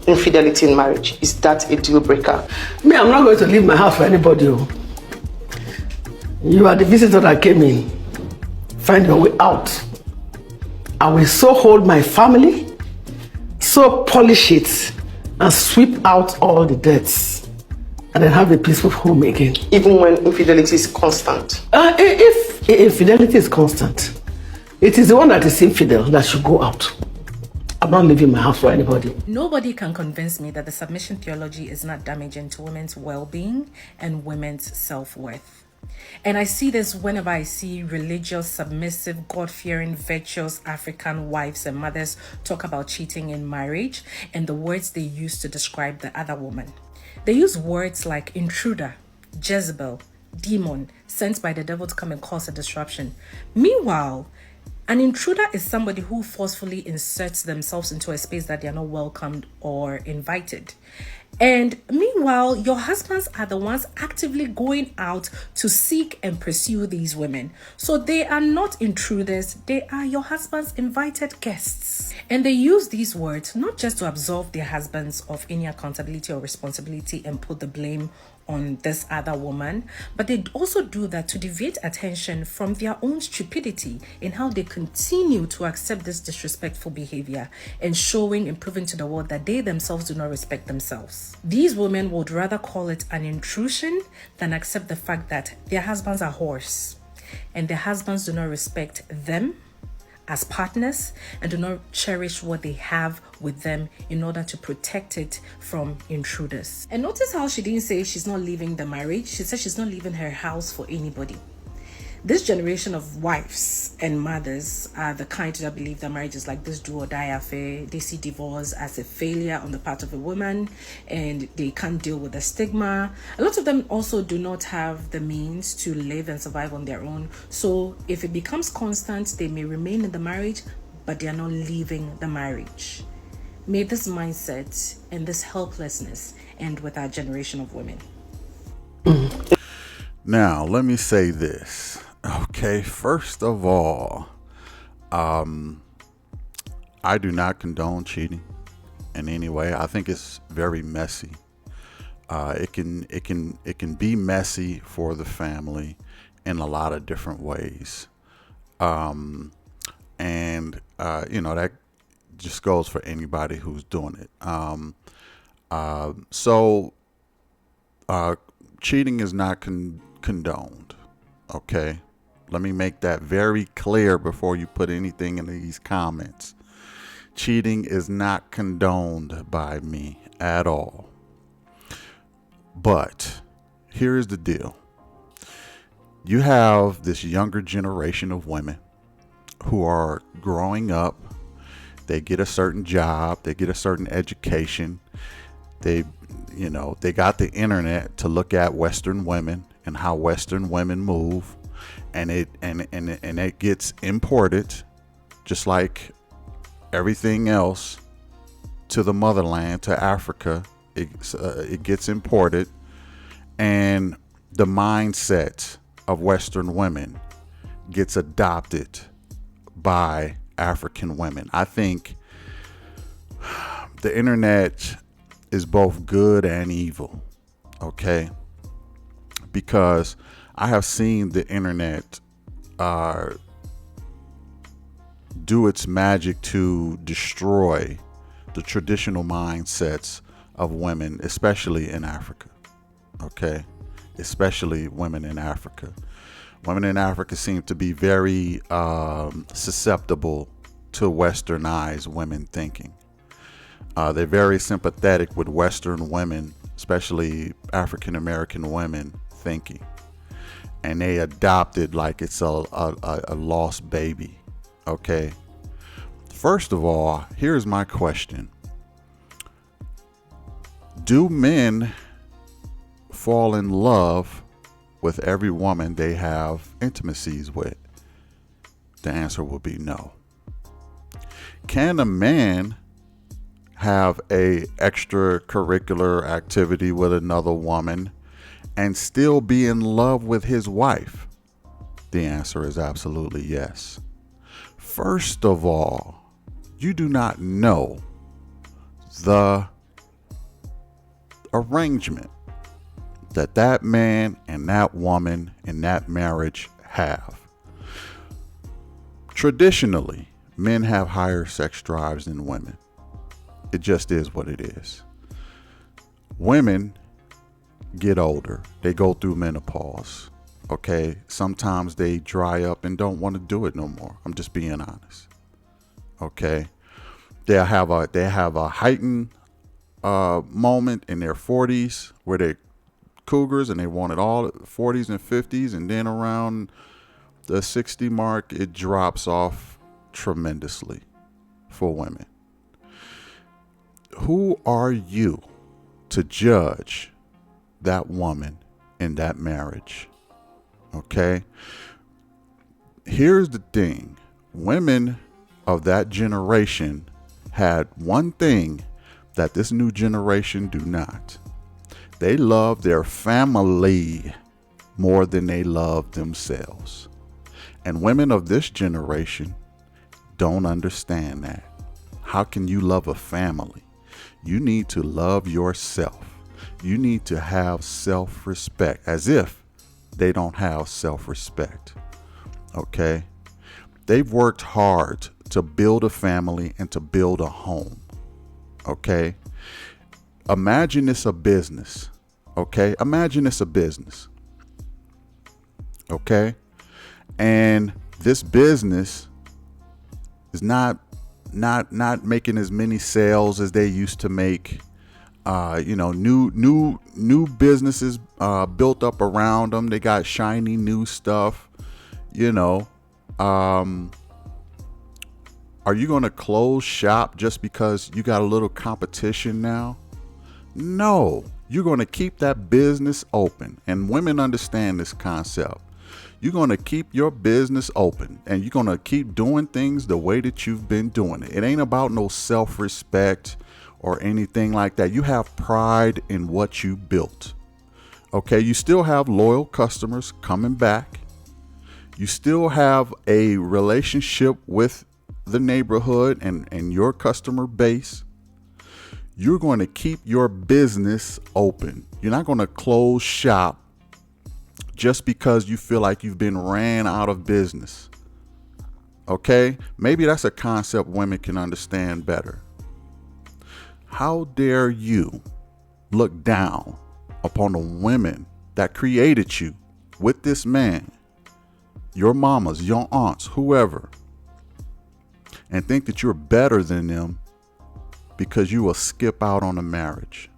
infidelity in marriage? Is that a deal breaker? Me, I'm not going to leave my house for anybody. You are the visitor that came in. Find your way out. I will so hold my family, so polish it, and sweep out all the debts, and then have a peaceful home again. Even when infidelity is constant? If infidelity is constant, it is the one that is infidel that should go out. I'm not leaving my house for anybody. Nobody can convince me that the submission theology is not damaging to women's well-being and women's self-worth. And I see this whenever I see religious, submissive, God-fearing, virtuous African wives and mothers talk about cheating in marriage and the words they use to describe the other woman. They use words like intruder, Jezebel, demon, sent by the devil to come and cause a disruption. Meanwhile, an intruder is somebody who forcefully inserts themselves into a space that they are not welcomed or invited. And meanwhile, your husbands are the ones actively going out to seek and pursue these women. So they are not intruders, they are your husband's invited guests. And they use these words not just to absolve their husbands of any accountability or responsibility and put the blame on this other woman, but they also do that to deviate attention from their own stupidity in how they continue to accept this disrespectful behavior and showing and proving to the world that they themselves do not respect themselves. These women would rather call it an intrusion than accept the fact that their husbands are whores and their husbands do not respect them as partners and do not cherish what they have with them in order to protect it from intruders. And notice how she didn't say she's not leaving the marriage. She said she's not leaving her house for anybody. This generation of wives and mothers are the kind that believe that marriage is like this do or die affair. They see divorce as a failure on the part of a woman and they can't deal with the stigma. A lot of them also do not have the means to live and survive on their own. So if it becomes constant, they may remain in the marriage, but they are not leaving the marriage. May this mindset and this helplessness end with our generation of women. Now, let me say this. Okay, first of all, I do not condone cheating in any way. I think it's very messy. It can be messy for the family in a lot of different ways. That just goes for anybody who's doing it. Cheating is not condoned. Okay. Let me make that very clear before you put anything in these comments. Cheating is not condoned by me at all. But here's the deal. You have this younger generation of women who are growing up. They get a certain job. They get a certain education. They got the internet to look at Western women and how Western women move. And it gets imported, just like everything else, to the motherland, to Africa. It gets imported, and the mindset of Western women gets adopted by African women. I think the internet is both good and evil, okay? Because I have seen the internet do its magic to destroy the traditional mindsets of women, especially in Africa. Okay? Especially women in Africa. Women in Africa seem to be very susceptible to westernized women thinking. They're very sympathetic with Western women, especially African American women thinking. And they adopt it like it's a lost baby. Okay. First of all, here's my question. Do men fall in love with every woman they have intimacies with? The answer will be no. Can a man have a extracurricular activity with another woman and still be in love with his wife? The answer is absolutely yes. First of all, you do not know the arrangement that that man and that woman in that marriage have. Traditionally, men have higher sex drives than women. It just is what it is. Women get older. They go through menopause. Okay, sometimes they dry up and don't want to do it no more. I'm just being honest. Okay, they have a heightened moment in their 40s where they're cougars and they want it all, 40s and 50s, and then around the 60 mark it drops off tremendously for women. Who are you to judge that woman in that marriage? Okay, here's the thing. Women of that generation had one thing that this new generation do not. They love their family more than they love themselves. And women of this generation don't understand that. How can you love a family? You need to love yourself. You need to have self-respect, as if they don't have self-respect. Okay? They've worked hard to build a family and to build a home. Okay? Imagine it's a business. Okay? Imagine it's a business. Okay? And this business is not making as many sales as they used to make. New businesses built up around them. They got shiny new stuff. Are you going to close shop just because you got a little competition now? No, you're going to keep that business open. And women understand this concept. You're going to keep your business open and you're going to keep doing things the way that you've been doing it. It ain't about no self-respect or anything like that. You have pride in what you built. Okay, you still have loyal customers coming back. You still have a relationship with the neighborhood and your customer base. You're going to keep your business open. You're not going to close shop just because you feel like you've been ran out of business. Okay, maybe that's a concept women can understand better. How dare you look down upon the women that created you with this man, your mamas, your aunts, whoever, and think that you're better than them because you will skip out on a marriage?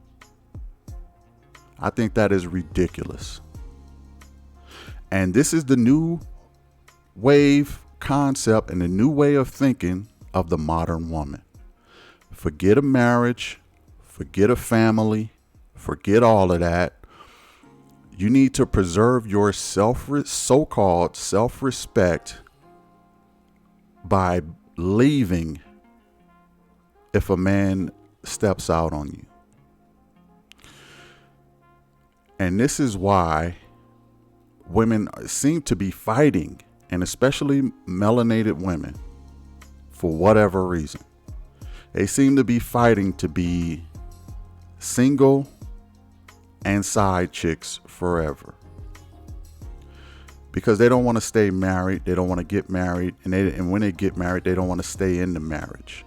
I think that is ridiculous. And this is the new wave concept and the new way of thinking of the modern woman. Forget a marriage, forget a family, forget all of that. You need to preserve your so-called self-respect by leaving if a man steps out on you. And this is why women seem to be fighting, and especially melanated women, for whatever reason. They seem to be fighting to be single and side chicks forever. Because they don't want to stay married, they don't want to get married, and when they get married, they don't want to stay in the marriage.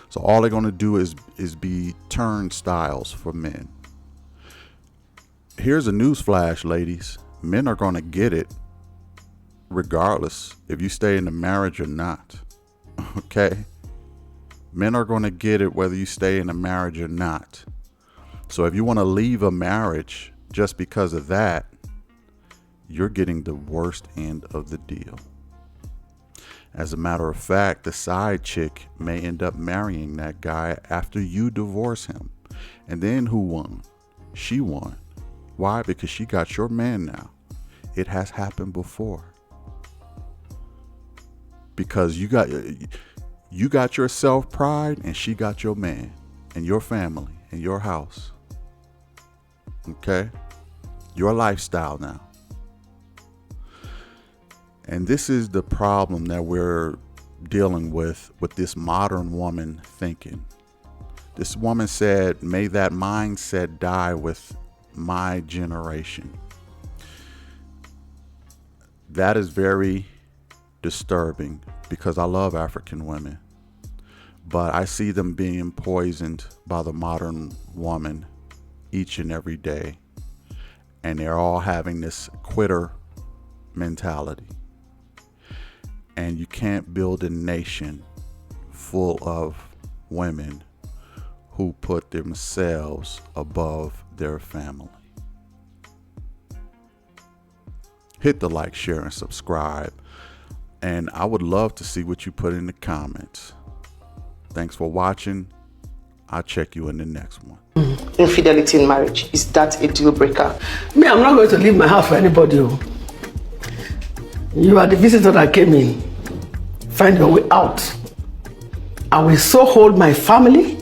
So all they're going to do is be turnstiles for men. Here's a newsflash, ladies. Men are going to get it regardless if you stay in the marriage or not. Okay? Men are going to get it whether you stay in a marriage or not. So if you want to leave a marriage just because of that, you're getting the worst end of the deal. As a matter of fact, the side chick may end up marrying that guy after you divorce him. And then who won? She won. Why? Because she got your man now. It has happened before. Because you got your self-pride and she got your man and your family and your house. Okay? Your lifestyle now. And this is the problem that we're dealing with this modern woman thinking. This woman said, may that mindset die with my generation. That is very disturbing because I love African women, but I see them being poisoned by the modern woman each and every day. And they're all having this quitter mentality. And you can't build a nation full of women who put themselves above their family. Hit the like, share, and subscribe. And I would love to see what you put in the comments. Thanks for watching. I'll check you in the next one. Infidelity in marriage, is that a deal breaker? Me, I'm not going to leave my house for anybody. Oh. You are the visitor that came in. Find your way out. I will so hold my family,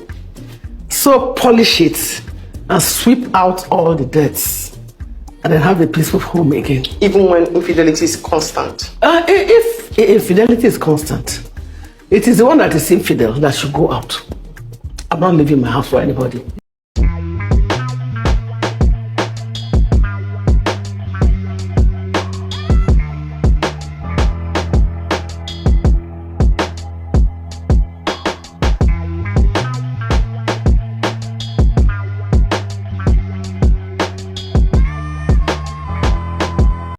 so polish it, and sweep out all the debts, and then have a peaceful home again. Even when infidelity is constant? If infidelity is constant, it is the one that is infidel that should go out. I'm not leaving my house for anybody.